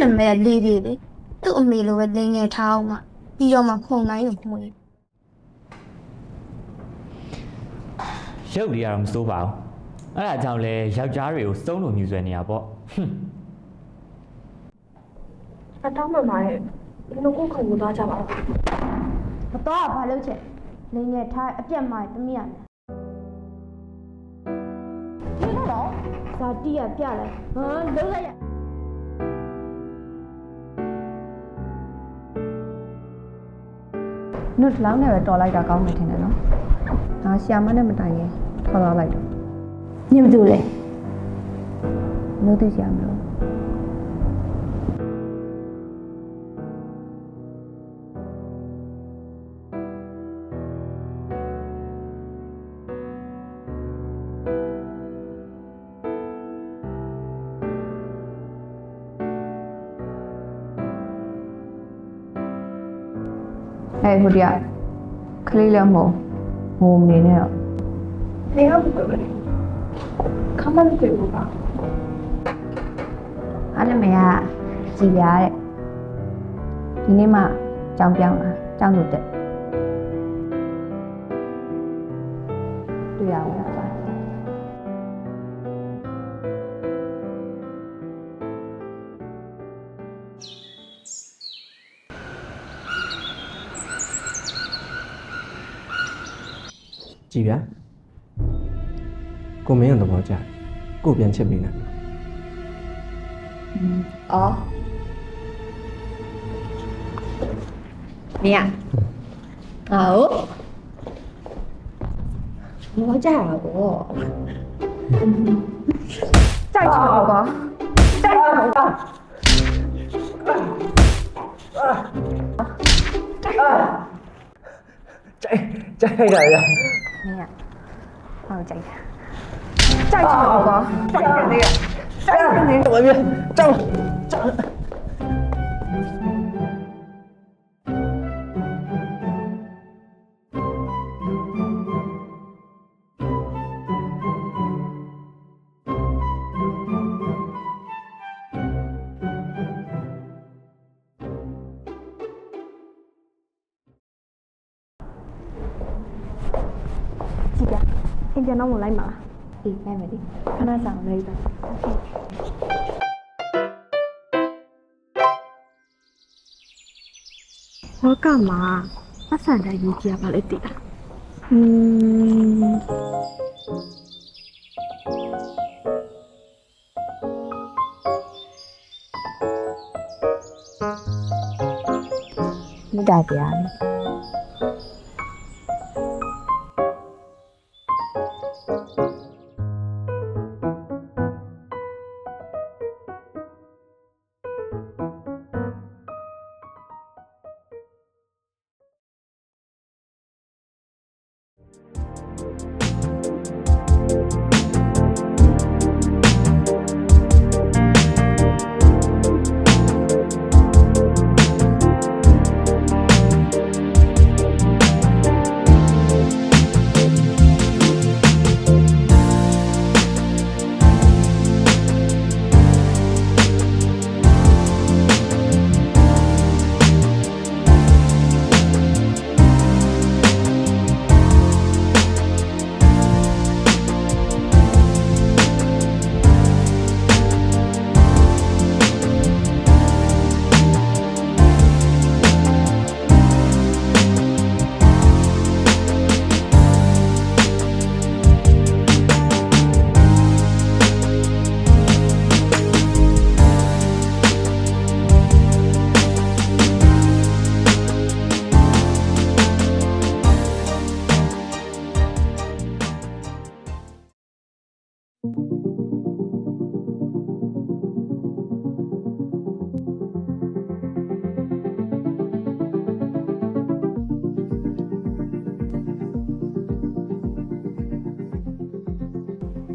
နာမည်လေးလေးလေသူ့အမေလိုပဲလင်းငယ်ထားအောင်မှပြီးတော့မှခုံတိုင်းကိုမှုေးရုပ်တွေကတော့မစိုးပါဘူးအဲ့ဒါကြောင့်လဲယောက်ျားတွေကိုစုံးလို့မြူဆွဲနေရပေါ့အတောင်းမှမှာရဲ့ဘယ်လိုကိုခုံကိုသွားကြပါဦးမတော့ဘာလို့ချက်လင်းငယ်ထားအပြက်မှသမီးရမယ်ဒီတော့ဇာတိရပြလိုက်ဟာလုံးလိုက်ရနှုတ်လောင်းနဲ့ပဲတော်လိုက်တာကောင်းတယ်ထင်တယ်နော်။ဒါရှာမနဲ့မတိုင်ရင်ထောက်သွားလိုက်တော့ ညမတူလေ နှုတ်သိရှာမလို့ဟဲ့ဟိုတရားခလေးလည်းမဟုတ်ဟိုနေနဲ့တော့ နေရဘူးပဲခမမတွေ့ဘူးပါ အားလည်းမရကြည်ရတဲ့ဒီနေ့မှကြောင်ပြောင်းလာကြောင်လို့တက်တွေ့ရအောင်ပါကြည်ဗျာကိုမင်းရတော့ကြာကိုပြန်ချစ်ပေးနေတယ် အော်နေရဘောကြရပါဘောကြိုက်ချောကွာကြိုက်ချောကွာကြိုက်ရရ နေရဟောကြိုက်တာကြိုက်ချောကွာကြိုက်တယ်နေရကြိုက်တယ်နေ တော်ပြီကြောက်ကြည့်ပြအင်ပြန်တော့ဝင်လိုက်ပါ အေးနိုင်မယ်လေ ခဏဆောင်လိုက်ပါဘောကမှာပတ်စံတိုင်းကြီးကြပါလေတိလားမိတာတရားလေ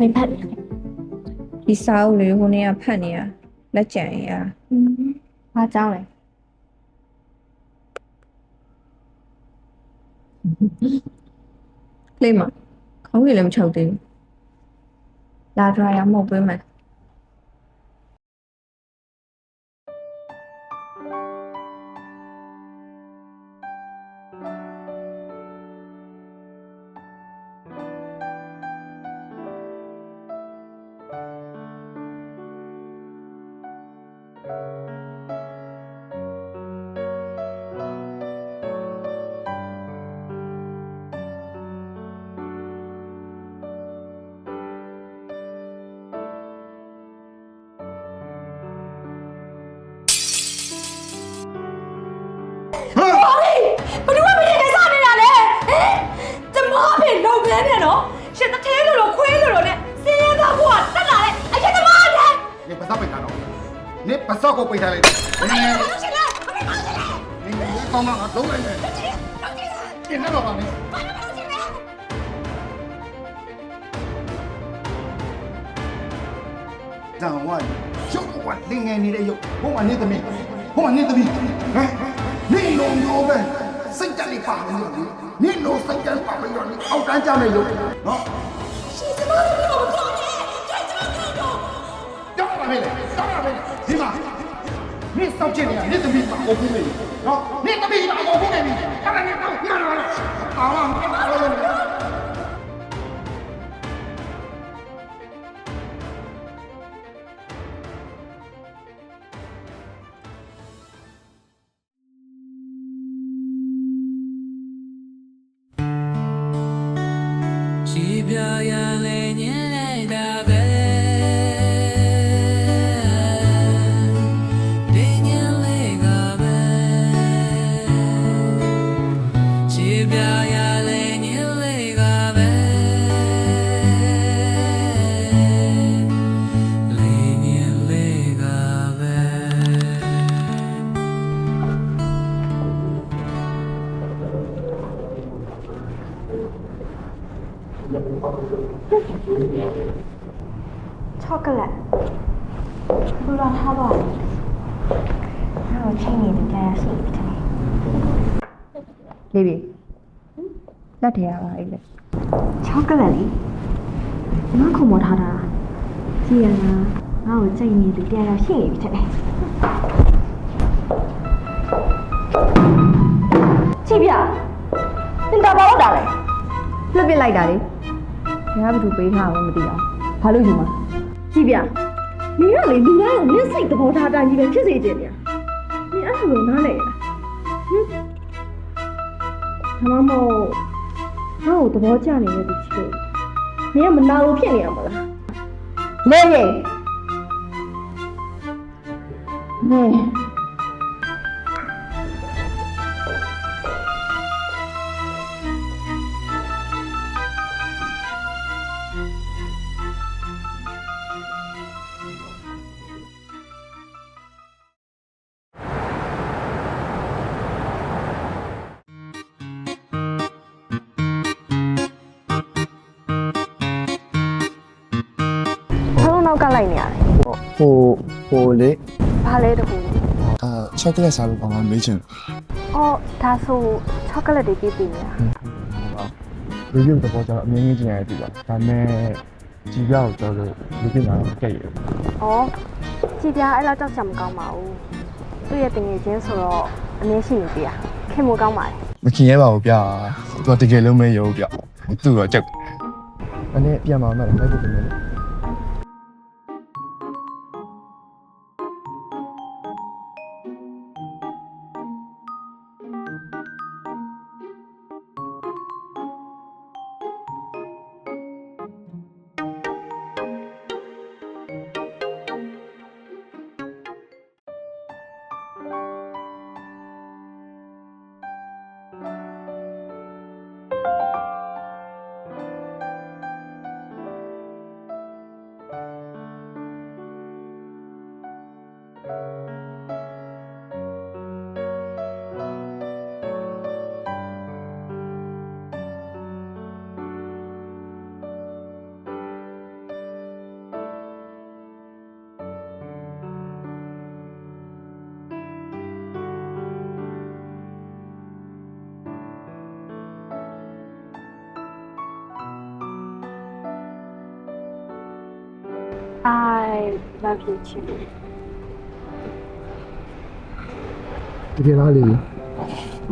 ဘယ်ဖက်လဲ ဒီစာအုပ်လေးဟိုနေ့ကဖတ်နေရလက်ကြံရ ဘာကြောင်းလဲ ကလေးမခေါင်းကြီးလည်းမချုပ်သေးဘူးလာဒရာရမဟုတ်ပေးမယ် ဘယ်သူမှမနေနဲ့စနေတာလဲဟင်ကျမအဖေလုံခန်းနဲ့နော်ရှင်တထဲလို့ခွေးလို့နဲ့စင်းရဲသားဘုရားတက်လာတဲ့အရင်သမားတဲ့ နေပါစပိတ်တာတော့နေပါစကိုပိတ်ထားလိုက်နေနေ ဘာလို့ရှင်လဲအမေဘာလို့ရှင်လဲ နေနေကောင်းတော့လုံးလိုက်မယ် တော့ကြည့်တော့ကြည့် ကျင်းတော့ပါနဲ့ ဘာလို့ရှင်လဲ ဇန်ဝါရုပ်ကလင်းငယ်နေတဲ့ရုပ်ဟိုကနေသမီးဟိုကနေသမီးဟမ်နေလုံးမျိုးပဲစိတ်ကြလေးပါနေတယ်နေလုံးစိတ်ကြပါမလို့အောက်တန်းကြတဲ့ရုပ်နော် ရှင်ကျမတို့ကိုပြောနေတယ်ကျမတို့တော့ ကြောက်ပါမယ်ကြောက်ပါမယ်ဒီမှာနေစောက်ချင်နေတာနေသမီးပါအုပ်ဘူးနေနော်နေသမီးပါအုပ်ဘူးနေပြီအဲ့ဒါနေတော့မှန်ပါလားအာမမပါလို့ chỉ biểu hiện lên những lời đã về để những lời gặp về chỉ biểu hiện lên những lời gặp về lên những lời gặp về ช็อกโกแลตดูร้อนท่าบ่อยถ้าเราใช้เงินถึงจะสีไปทำไมလေးပြီလက်ထဲရပါလေช็อกโกแลตလေးငါခုံမထားတာကြည်ရလားငါ့ကိုကြိတ်နေသူတရားရောက်ရှိနေပြီတဲ့ကြည့်ပြသင်တာဘာလို့တာလဲလွတ်ပစ်လိုက်တာလေငါဘာလို့ပေးထားအောင်မသိအောင်ဘာလို့ယူမှာကြည့်ပြနေရလေလူတိုင်းကိုမျက်စိသဘောထားတိုင်းကြီးပဲဖြစ်စေချင်တယ်နေအဲ့လိုနားလေဟင်ဘာမှမဟုတ်ငါ့ကိုသဘောကျနေတဲ့သူချစ်နေကမနာလို့ဖြစ်နေရမလားလဲရေနေ ဘာလို့နောက်ကလိုက်နေရလဲ ဟိုလေ ဘာလဲတခု ချောကလက်စားလို့ကောင်းကောင်းမေးချင် အော်ဒါဆိုချောကလက်တွေပြည့်ပြည့်နေတာ လူကြီးတော့ကျွန်တော်အမြင်ကြီးကျင်ရပြီပါဒါမဲ့ကြည်ပြောက်တော့လို့လူကြီးကတော့ကြိတ်ရ ။အော်ကြည်ပြားအဲ့လောက်ကြောက်စရာမကောင်းပါဘူး။သူ့ရဲ့တင်ငယ်ချင်းဆိုတော့အမြင်ရှိနေပြီอ่ะခင်မိုးကောင်းပါလေ မခင်ရဲပါဘူးဗျာသူကတကယ်လုံးမဲရုပ်ဗျသူ့တော့ကြောက် ။အဲ့နဲ့ပြန်มาတော့လိုက်ဖို့ပြင်မယ် I love you too. တကယ်လားလေ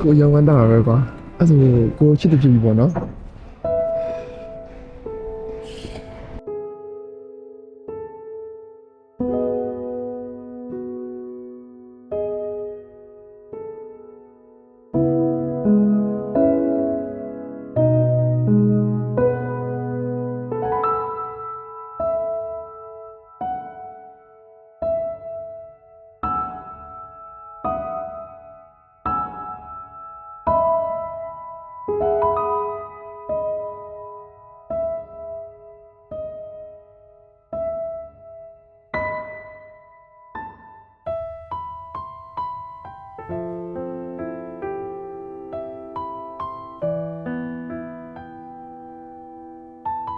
ကိုရောင်းဝမ်းတာပဲကွာအဲ့ဆိုကိုချစ်တဲ့ပြည်ပေါ့နော် အန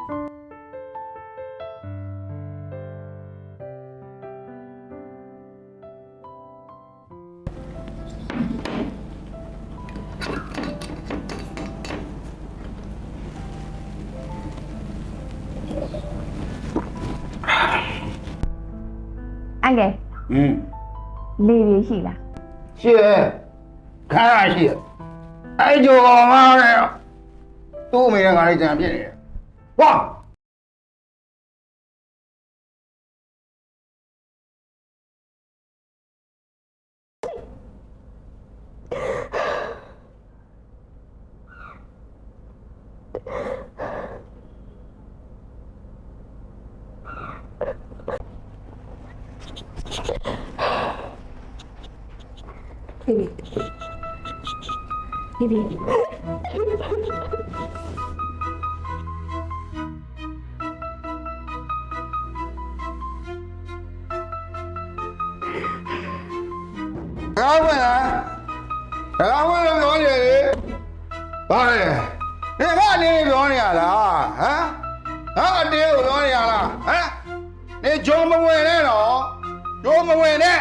်ကယ် လေပြေရှိလား ရှေ့ခါရရှိအဲ့ကြော်ကောင်ကားနဲ့သူ့အမေကငါလေးကြံပြစ်နေတယ်ဝါကောင်းပါလားကောင်းပါလို့ပြောနေလေဘာလဲနေကနေပြောနေရလားဟမ်ဟာအတေးကိုပြောနေရလားဟမ်နေဂျုံမဝင်နဲ့တော့ဂျုံမဝင်နဲ့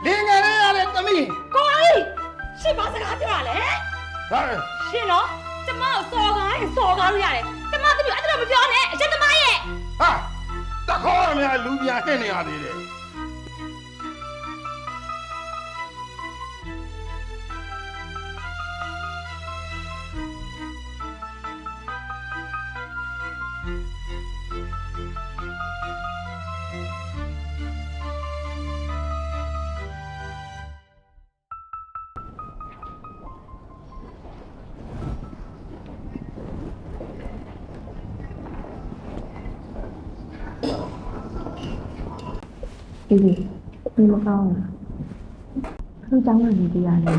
လင်းငယ်လေးရတဲ့သမီး ကိုကြီးရှင်ဘာစကားပြောရလဲ ဘာလဲ ရှင်နော်ကျမကိုစော်ကားရင်စော်ကားလို့ရတယ်ကျမသမီးအဲ့ဒါမပြောနဲ့အချက်သမားရဲ့ ဟာတခေါ်ရများလူပြန်ဟဲ့နေရသေးတယ်ဒီဒီမကောင်းလားသူ့เจ้าကနေပြရတယ်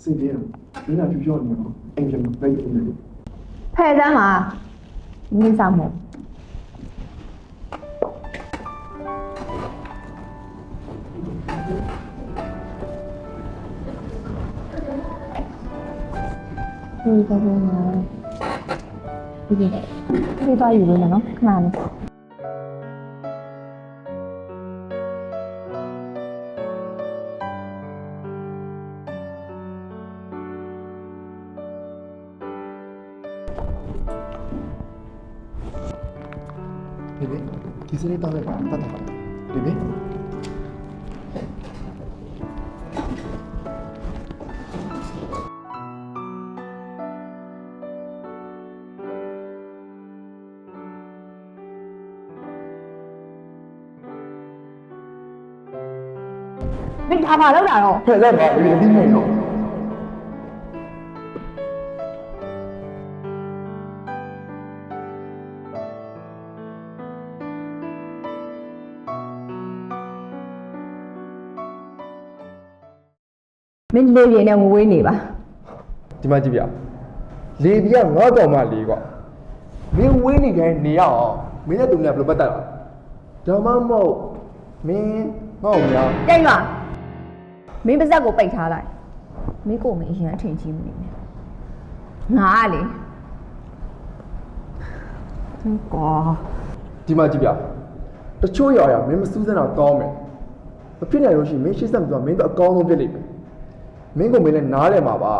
စိတ်ပြေတော့ဒီကဖြူဖြူနေတော့အိမ်ပြန်ပြည့်နေတယ် ဖဲစမ်းမှာမင်းဆောင်မို့ဒီကတော့မှာဒီပါယူလို့နော်ခဏလေး bebé quisiera ir a ver tata bebé မင်းဒါပါလောက်တာတော့ ဖက်လက်ပါဘယ်လိုပြီးနေတော့ မင်းလေပြင်းနဲ့ဝေးနေပါ ဒီမှာကြည့်ပြလေပြငါ့ကောင်မလေးကွာမင်းဝင်းနေခိုင်းနေရအောင်မင်းနဲ့သူနဲ့ဘယ်လိုပတ်သက်လဲဒါမှမဟုတ်မင်းငါ့ကိုများ တိတ်ပါမင်းပါဇက်ကိုပိတ်ထားလိုက်မင်းကိုမင်းအရင်အထင်ကြီးမှုနေတယ်ငါကလေကော ဒီမှာကြည့်ပြတချို့ရောက်ရမင်းမစူးစမ်းတော့ကောင်းမယ်မဖြစ်နိုင်လို့ရှိရင်မင်းရှစ်ဆက်မသွားမင်းတော့အကောင်းဆုံးဖြစ်လိမ့်မယ်မင်းကိုမင်းလည်းနားလဲမှာပါ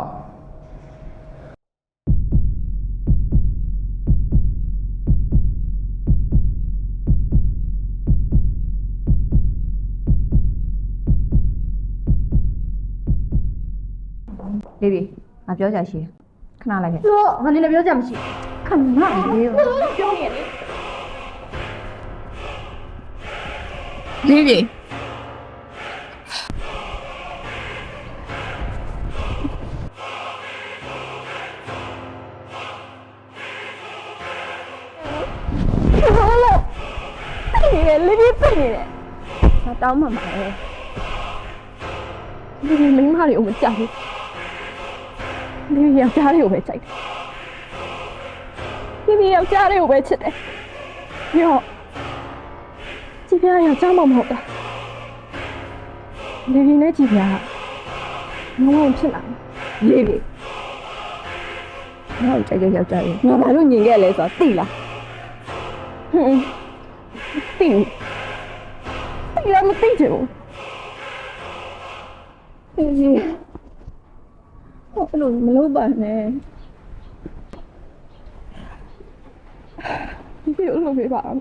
ဘေဘီငါပြောချင်ရှိတယ်ခဏလိုက်ခဲ့ လို့ငါနေလည်းပြောကြမရှိ ခဏလေးပြောနေရလေဘေဘီလေဘေဘီပြနေတယ်ငါတောင်းမှမှာလေဘေဘီမင်းမတွေကိုမကြောက်ဘူးဘေဘီယောက်ျားတွေကိုပဲကြိုက်တယ်ဘေဘီယောက်ျားတွေကိုပဲချစ်တယ်ပြီးတော့ကြည်ပြားယောက်ျားမဟုတ်တာဘေဘီနဲ့ကြည်ပြားငုံဖြစ်လာဘေဘီ ငါ့ကိုကြိုက်တဲ့ယောက်ျားလေးငါဘာလို့ညင်ခဲ့လဲဆိုတာသိလားဟွန်းသိဘူးသိလားမသိချင်ဘူးအေးအဲ့လိုမလုပ်ပါနဲ့ဒီလိုလုပ်ပေးပါအောင်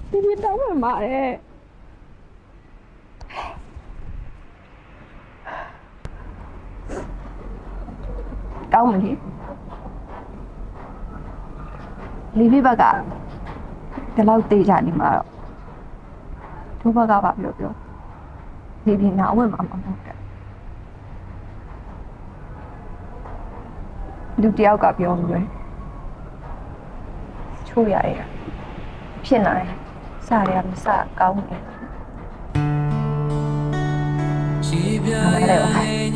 ဒီတောင်းမှမှာတဲ့တောင်းမလို့လီဘီဘက်ကဒီလောက်တေးကြနေမှာတော့တို့ဘက်ကပါပြောဒီပြင်နာဝင်မှာမဟုတ်တဲ့လူတယောက်ကပြောလို့ပဲချိုးရတယ်ဖြစ်နိုင်စားရမစားကောင်းတယ် chỉ biết